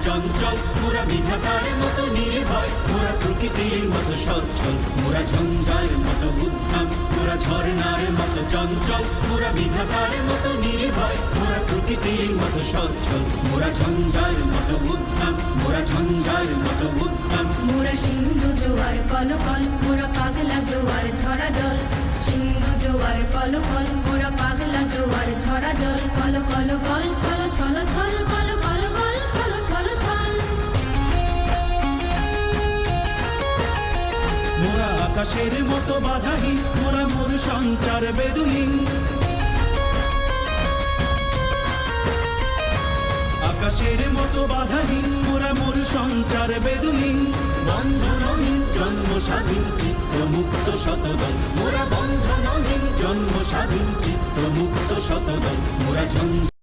চঞ্চল, মোরা বিধাতার মতো নির্ভয়, মোরা প্রকৃতির মতো সচ্ছল, মোরা ঝঞ্ঝার মতো উদ্যম, মোরা ঝর্ণার মতো চঞ্চল, মোরা বিধাতার মতো নির্ভয়, মোরা প্রকৃতির মতো সচ্ছল, মোরা ঝঞ্ঝার মতো উদ্যম, মোরা ঝঞ্ঝার মতো উদ্যম। মোরা সিন্ধু জোয়ার কলকল, মোরা পাগলা জোয়ার ঝরা জল, সিন্ধু জোয়ার কলকল, মোরা পাগলা জোয়ার ঝরা জল, কল কল কল ছল ছল ছল, কল কল কল ছল ছল ছল। মোরা আকাশের মতো বাধাহীন, মোরা মোর সঞ্চার বেদুহীন, আকাশের মতো বাধাহীন, মোরা মোর সঞ্চার বেদুহীন, বন্ধনহীন জন্ম স্বাধীন চিত্ত মুক্ত শতদল, মোরা বন্ধনহীন জন্ম স্বাধীন চিত্ত মুক্ত শতদল, মোরা ঝঞ্ঝা